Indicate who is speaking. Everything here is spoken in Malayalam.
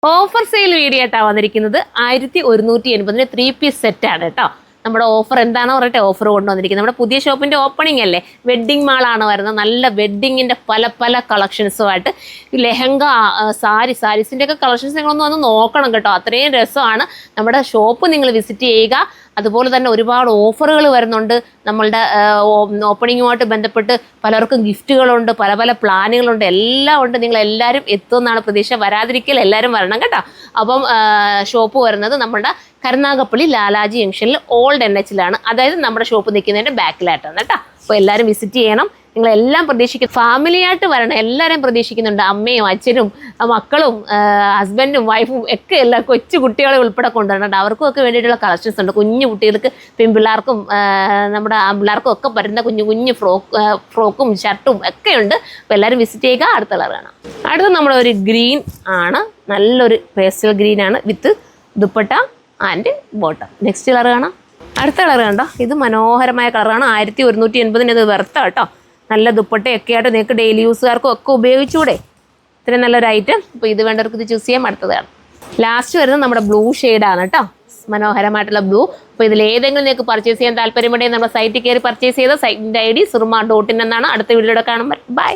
Speaker 1: ഓഫർ സെയിൽ വീഡിയോ ആയിട്ടാണ് വന്നിരിക്കുന്നത്. 1180 3 പീസ് സെറ്റാണ് കേട്ടോ. നമ്മുടെ ഓഫർ എന്താണോ പറയട്ടെ, ഓഫർ കൊണ്ടുവന്നിരിക്കുന്നത് നമ്മുടെ പുതിയ ഷോപ്പിന്റെ ഓപ്പണിംഗ് അല്ലേ, വെഡ്ഡിംഗ് മാളാണ് വരുന്നത്. നല്ല വെഡ്ഡിങ്ങിന്റെ പല കളക്ഷൻസുമായിട്ട് ലെഹങ്ക, സാരീസിന്റെ ഒക്കെ കളക്ഷൻസ് നിങ്ങളൊന്ന് വന്ന് നോക്കണം കേട്ടോ. അത്രയും രസമാണ്. നമ്മുടെ ഷോപ്പ് നിങ്ങൾ വിസിറ്റ് ചെയ്യുക. അതുപോലെ തന്നെ ഒരുപാട് ഓഫറുകൾ വരുന്നുണ്ട്. നമ്മളുടെ ഓപ്പണിങ്ങുമായിട്ട് ബന്ധപ്പെട്ട് പലർക്കും ഗിഫ്റ്റുകളുണ്ട്, പല പ്ലാനുകളുണ്ട്, എല്ലാം ഉണ്ട്. നിങ്ങൾ എല്ലാവരും എത്തുമെന്നാണ് പ്രതീക്ഷ. വരാതിരിക്കൽ എല്ലാവരും വരണം കേട്ടോ. അപ്പം ഷോപ്പ് വരുന്നത് നമ്മുടെ കരുനാഗപ്പള്ളി ലാലാജി ജംഗ്ഷനിൽ ഓൾഡ് NH-ലാണ്. അതായത് നമ്മുടെ ഷോപ്പ് നിൽക്കുന്നതിൻ്റെ ബാക്കിലായിട്ടാണ് കേട്ടോ. അപ്പോൾ എല്ലാവരും വിസിറ്റ് ചെയ്യണം. നിങ്ങളെല്ലാം പ്രതീക്ഷിക്കും, ഫാമിലിയായിട്ട് വരണം. എല്ലാവരും പ്രതീക്ഷിക്കുന്നുണ്ട്. അമ്മയും അച്ഛനും മക്കളും ഹസ്ബൻഡും വൈഫും ഒക്കെ എല്ലാ കൊച്ചു കുട്ടികളെ ഉൾപ്പെടെ കൊണ്ടുവരണം. അവർക്കും ഒക്കെ വേണ്ടിയിട്ടുള്ള കളക്ഷൻസ് ഉണ്ട്. കുഞ്ഞു കുട്ടികൾക്ക്, പെൺപിള്ളേർക്കും നമ്മുടെ ആൺപിള്ളേർക്കും ഒക്കെ പറ്റുന്ന കുഞ്ഞു ഫ്രോക്കും ഷർട്ടും ഒക്കെ ഉണ്ട്. അപ്പോൾ എല്ലാവരും വിസിറ്റ് ചെയ്യുക. അടുത്ത കളർ കാണാം. അടുത്ത നമ്മുടെ ഒരു ഗ്രീൻ ആണ്, നല്ലൊരു പേസ്റ്റൽ ഗ്രീൻ ആണ് with dupatta and bottom. Next colour കാണാം. അടുത്ത കളർ കണ്ടോ, ഇത് മനോഹരമായ കളറാണ്. 1180 ഇത് വെർത്ത കേട്ടോ. നല്ല ദുപ്പട്ടയൊക്കെ ആയിട്ട് നിങ്ങൾക്ക് ഡെയിലി യൂസുകാർക്കും ഒക്കെ ഉപയോഗിച്ചൂടെ. ഇത്രയും നല്ലൊരു ഐറ്റം. അപ്പോൾ ഇത് വേണ്ടവർക്ക് ഇത് ചൂസ് ചെയ്യാൻ. അടുത്തതാണ് ലാസ്റ്റ് വരുന്നത് നമ്മുടെ ബ്ലൂ ഷെയ്ഡാണ് കേട്ടോ. മനോഹരമായിട്ടുള്ള ബ്ലൂ. അപ്പോൾ ഇതിലേതെങ്കിലും നിങ്ങൾക്ക് പർച്ചേസ് ചെയ്യാൻ താല്പര്യമുണ്ടെങ്കിൽ നമ്മുടെ സൈറ്റിൽ കയറി പർച്ചേസ് ചെയ്ത സൈറ്റിൻ്റെ ID surma.in എന്നാണ്. അടുത്ത വീഡിയോയുടെ കാണുമ്പോൾ ബൈ.